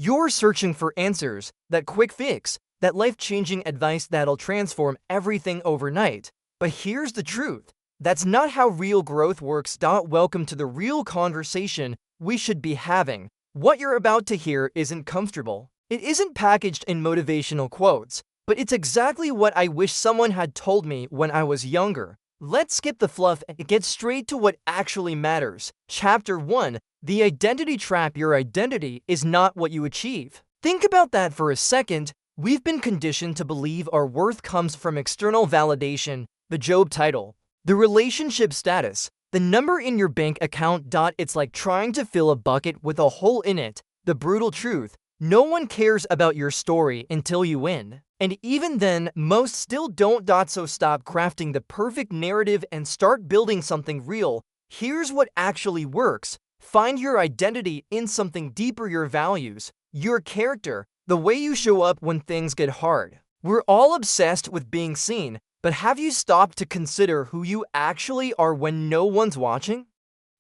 You're searching for answers, that quick fix, that life-changing advice that'll transform everything overnight. But here's the truth. That's not how real growth works. Welcome to the real conversation we should be having. What you're about to hear isn't comfortable. It isn't packaged in motivational quotes, but it's exactly what I wish someone had told me when I was younger. Let's skip the fluff and get straight to what actually matters. Chapter 1. The Identity Trap. Your identity is not what you achieve. Think about that for a second. We've been conditioned to believe our worth comes from external validation, the job title, the relationship status, the number in your bank account. It's like trying to fill a bucket with a hole in it. The brutal truth: no one cares about your story until you win. And even then, most still don't. So stop crafting the perfect narrative and start building something real. Here's what actually works. Find your identity in something deeper: your values, your character, the way you show up when things get hard. We're all obsessed with being seen, but have you stopped to consider who you actually are when no one's watching?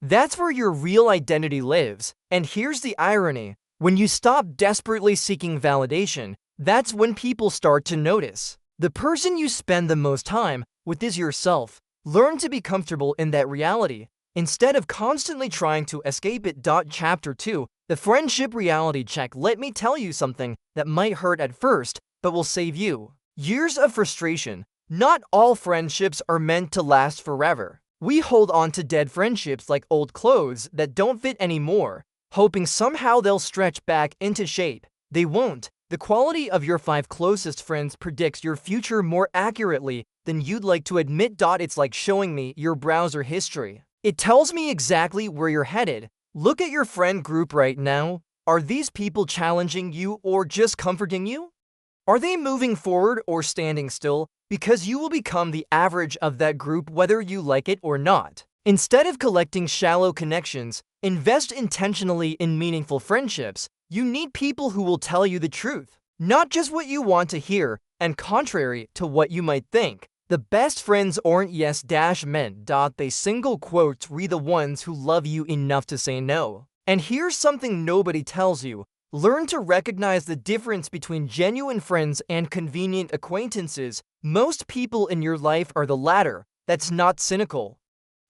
That's where your real identity lives. And here's the irony. When you stop desperately seeking validation, that's when people start to notice. The person you spend the most time with is yourself. Learn to be comfortable in that reality, instead of constantly trying to escape it. Chapter 2. The Friendship Reality Check. Let me tell you something that might hurt at first, but will save you years of frustration. Not all friendships are meant to last forever. We hold on to dead friendships like old clothes that don't fit anymore, hoping somehow they'll stretch back into shape. They won't. The quality of your 5 closest friends predicts your future more accurately than you'd like to admit. It's like showing me your browser history. It tells me exactly where you're headed. Look at your friend group right now. Are these people challenging you or just comforting you? Are they moving forward or standing still? Because you will become the average of that group whether you like it or not. Instead of collecting shallow connections, invest intentionally in meaningful friendships. You need people who will tell you the truth, not just what you want to hear, and contrary to what you might think. The best friends aren't yes-men. They single quotes read the ones who love you enough to say no. And here's something nobody tells you. Learn to recognize the difference between genuine friends and convenient acquaintances. Most people in your life are the latter. That's not cynical.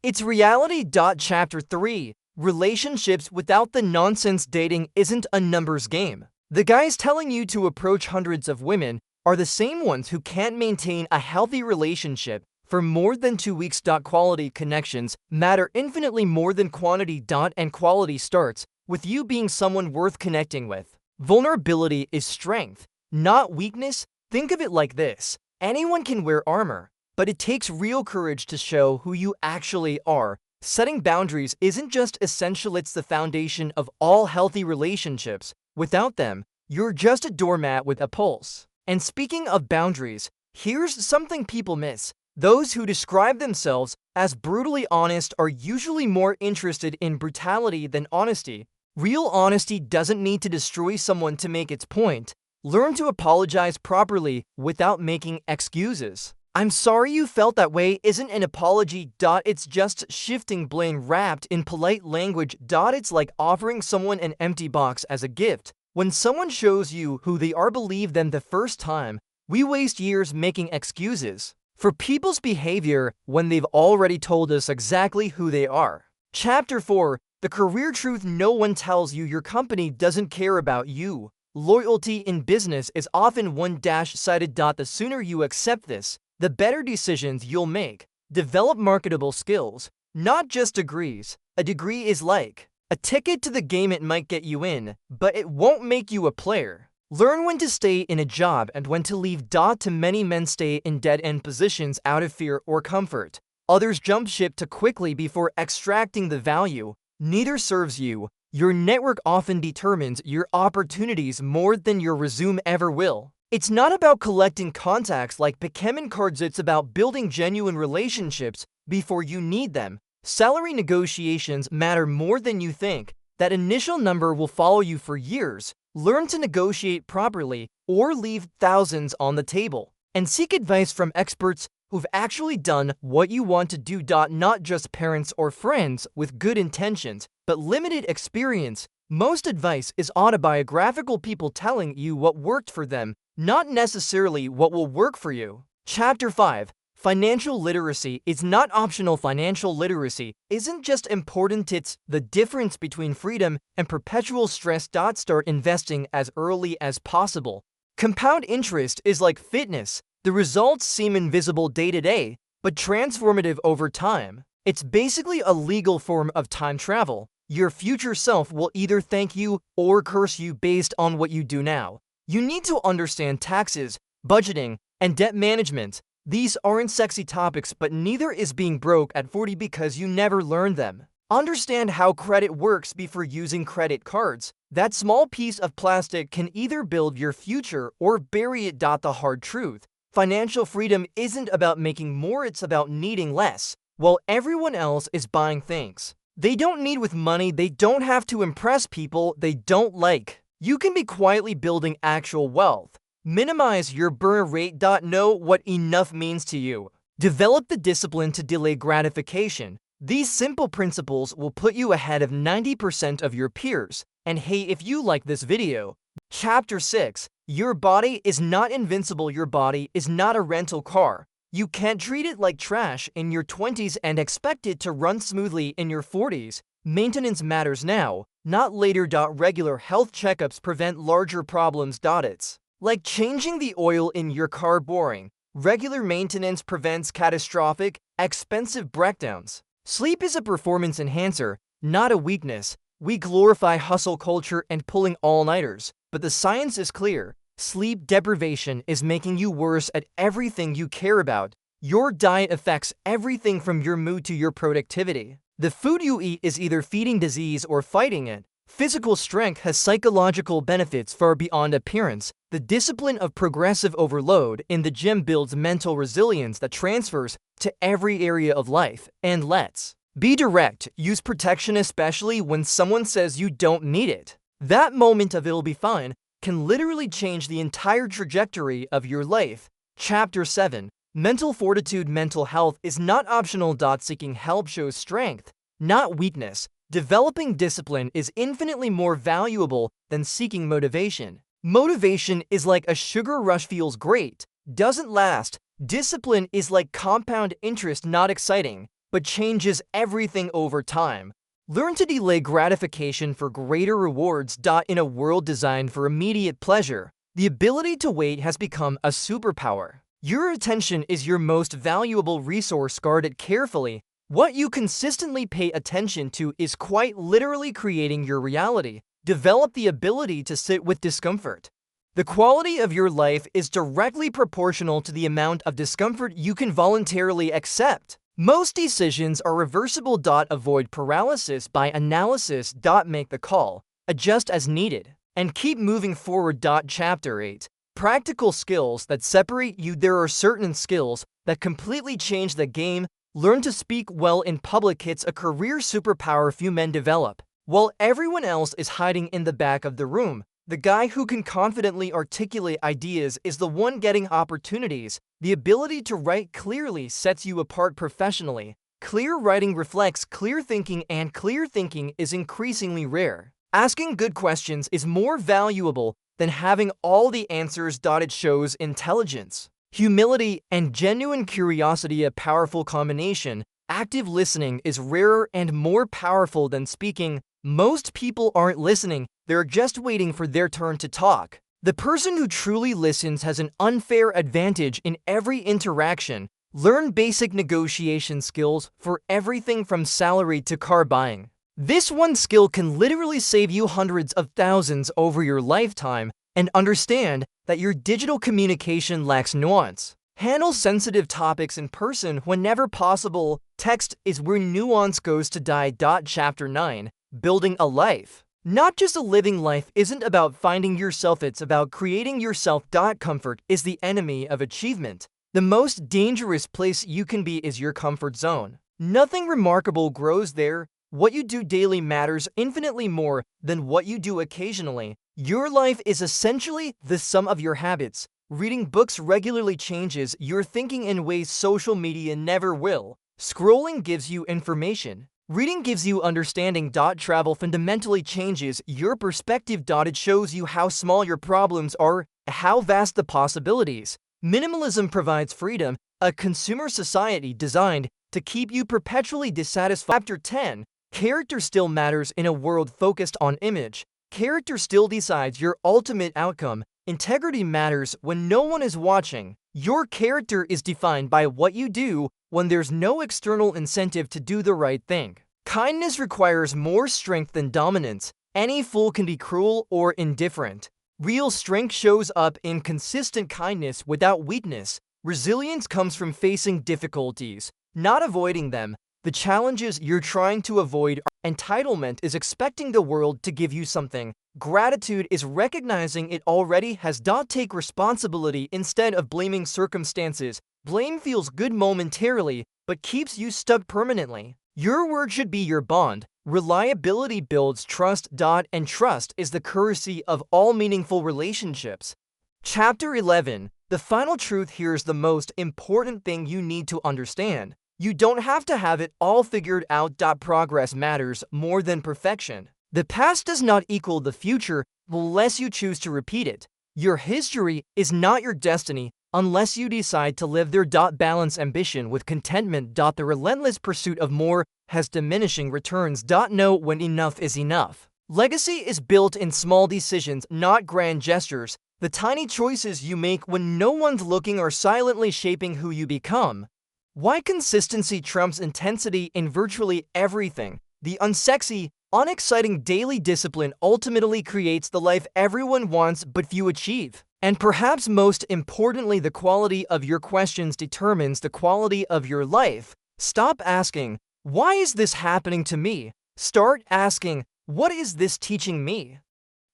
It's reality. Chapter 3. Relationships without the nonsense. Dating isn't a numbers game. The guys telling you to approach hundreds of women are the same ones who can't maintain a healthy relationship for more than 2 weeks. Quality connections matter infinitely more than quantity. And quality starts with you being someone worth connecting with. Vulnerability is strength, not weakness. Think of it like this. Anyone can wear armor, but it takes real courage to show who you actually are. Setting boundaries isn't just essential, it's the foundation of all healthy relationships. Without them, you're just a doormat with a pulse. And speaking of boundaries, here's something people miss. Those who describe themselves as brutally honest are usually more interested in brutality than honesty. Real honesty doesn't need to destroy someone to make its point. Learn to apologize properly without making excuses. "I'm sorry you felt that way" isn't an apology. It's just shifting blame wrapped in polite language. It's like offering someone an empty box as a gift. When someone shows you who they are, believe them the first time. We waste years making excuses for people's behavior when they've already told us exactly who they are. Chapter 4. The Career Truth. No one tells you your company doesn't care about you. Loyalty in business is often one-sided. The sooner you accept this, the better decisions you'll make. Develop marketable skills, not just degrees. A degree is like a ticket to the game. It might get you in, but it won't make you a player. Learn when to stay in a job and when to leave. Too many men stay in dead-end positions out of fear or comfort. Others jump ship too quickly before extracting the value. Neither serves you. Your network often determines your opportunities more than your resume ever will. It's not about collecting contacts like Pokemon cards, it's about building genuine relationships before you need them. Salary negotiations matter more than you think. That initial number will follow you for years. Learn to negotiate properly or leave thousands on the table. And seek advice from experts who've actually done what you want to do. Not just parents or friends with good intentions, but limited experience. Most advice is autobiographical, people telling you what worked for them, not necessarily what will work for you. Chapter 5. Financial literacy is not optional. Financial literacy isn't just important, it's the difference between freedom and perpetual stress. Start investing as early as possible. Compound interest is like fitness. The results seem invisible day to day, but transformative over time. It's basically a legal form of time travel. Your future self will either thank you or curse you based on what you do now. You need to understand taxes, budgeting, and debt management. These aren't sexy topics, but neither is being broke at 40 because you never learned them. Understand how credit works before using credit cards. That small piece of plastic can either build your future or bury it. The hard truth: financial freedom isn't about making more, it's about needing less. While everyone else is buying things they don't need with money, they don't have to impress people they don't like. You can be quietly building actual wealth. Minimize your burn rate. Know what enough means to you. Develop the discipline to delay gratification. These simple principles will put you ahead of 90% of your peers. And hey, if you like this video, Chapter 6. Your body is not invincible. Your body is not a rental car. You can't treat it like trash in your 20s and expect it to run smoothly in your 40s. Maintenance matters now, not later. Regular health checkups prevent larger problems. It's like changing the oil in your car. Boring. Regular maintenance prevents catastrophic, expensive breakdowns. Sleep is a performance enhancer, not a weakness. We glorify hustle culture and pulling all-nighters, but the science is clear. Sleep deprivation is making you worse at everything you care about. Your diet affects everything from your mood to your productivity. The food you eat is either feeding disease or fighting it. Physical strength has psychological benefits far beyond appearance. The discipline of progressive overload in the gym builds mental resilience that transfers to every area of life. And let's be direct, use protection, especially when someone says you don't need it. That moment of "it'll be fine" can literally change the entire trajectory of your life. Chapter 7. Mental fortitude. Mental health is not optional. Seeking help shows strength, not weakness. Developing discipline is infinitely more valuable than seeking motivation. Motivation is like a sugar rush, feels great, doesn't last. Discipline is like compound interest, not exciting, but changes everything over time. Learn to delay gratification for greater rewards. In a world designed for immediate pleasure, the ability to wait has become a superpower. Your attention is your most valuable resource. Guard it carefully. What you consistently pay attention to is quite literally creating your reality. Develop the ability to sit with discomfort. The quality of your life is directly proportional to the amount of discomfort you can voluntarily accept. Most decisions are reversible. Avoid paralysis by analysis. Make the call, adjust as needed, and keep moving forward. Chapter 8. Practical skills that separate you. There are certain skills that completely change the game. Learn to speak well in public. It's a career superpower few men develop. While everyone else is hiding in the back of the room, the guy who can confidently articulate ideas is the one getting opportunities. The ability to write clearly sets you apart professionally. Clear writing reflects clear thinking, and clear thinking is increasingly rare. Asking good questions is more valuable than having all the answers. It shows intelligence, humility, and genuine curiosity, a powerful combination. Active listening is rarer and more powerful than speaking. Most people aren't listening, they're just waiting for their turn to talk. The person who truly listens has an unfair advantage in every interaction. Learn basic negotiation skills for everything from salary to car buying. This one skill can literally save you hundreds of thousands over your lifetime. And understand that your digital communication lacks nuance. Handle sensitive topics in person whenever possible. Text is where nuance goes to die. Chapter 9. Building a life, not just a living life, isn't about finding yourself, it's about creating yourself. Comfort is the enemy of achievement. The most dangerous place you can be is your comfort zone. Nothing remarkable grows there. What you do daily matters infinitely more than what you do occasionally. Your life is essentially the sum of your habits. Reading books regularly changes your thinking in ways social media never will. Scrolling gives you information. Reading gives you understanding. Travel fundamentally changes your perspective. It shows you how small your problems are, how vast the possibilities. Minimalism provides freedom, a consumer society designed to keep you perpetually dissatisfied. Chapter 10. Character still matters in a world focused on image. Character still decides your ultimate outcome. Integrity matters when no one is watching. Your character is defined by what you do when there's no external incentive to do the right thing. Kindness requires more strength than dominance. Any fool can be cruel or indifferent. Real strength shows up in consistent kindness without weakness. Resilience comes from facing difficulties, not avoiding them. The challenges you're trying to avoid are entitlement is expecting the world to give you something. Gratitude is recognizing it already has. Take responsibility instead of blaming circumstances. Blame feels good momentarily, but keeps you stuck permanently. Your word should be your bond. Reliability builds trust. And trust is the currency of all meaningful relationships. Chapter 11. The final truth here is the most important thing you need to understand. You don't have to have it all figured out. Progress matters more than perfection. The past does not equal the future unless you choose to repeat it. Your history is not your destiny unless you decide to live there. Balance ambition with contentment. The relentless pursuit of more has diminishing returns. Know when enough is enough. Legacy is built in small decisions, not grand gestures. The tiny choices you make when no one's looking are silently shaping who you become. Why consistency trumps intensity in virtually everything. The unsexy, unexciting daily discipline ultimately creates the life everyone wants but few achieve. And perhaps most importantly, the quality of your questions determines the quality of your life. Stop asking, "Why is this happening to me?" Start asking, "What is this teaching me?"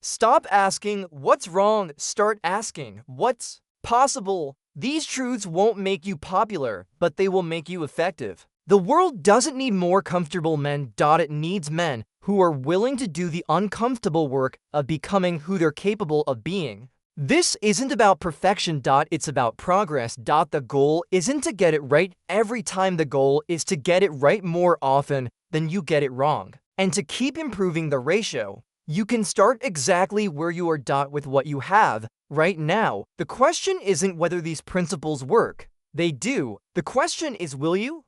Stop asking, "What's wrong?" Start asking, "What's possible?" These truths won't make you popular, but they will make you effective. The world doesn't need more comfortable men. It needs men who are willing to do the uncomfortable work of becoming who they're capable of being. This isn't about perfection. It's about progress. The goal isn't to get it right every time. The goal is to get it right more often than you get it wrong, and to keep improving the ratio. You can start exactly where you are. With what you have right now. The question isn't whether these principles work. They do. The question is, will you?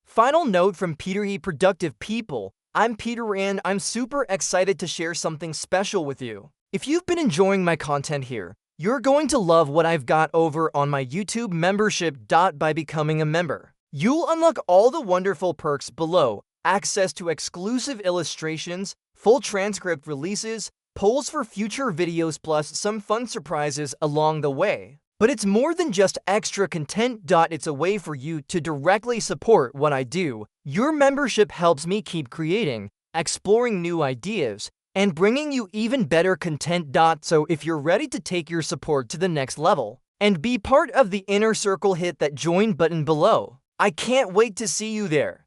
Final note from Peter E. Productive People. I'm Peter and I'm super excited to share something special with you. If you've been enjoying my content here, you're going to love what I've got over on my YouTube membership. By becoming a member, you'll unlock all the wonderful perks below. Access to exclusive illustrations, full transcript releases, polls for future videos, plus some fun surprises along the way. But it's more than just extra content. It's a way for you to directly support what I do. Your membership helps me keep creating, exploring new ideas, and bringing you even better content. So if you're ready to take your support to the next level and be part of the inner circle, hit that join button below. I can't wait to see you there.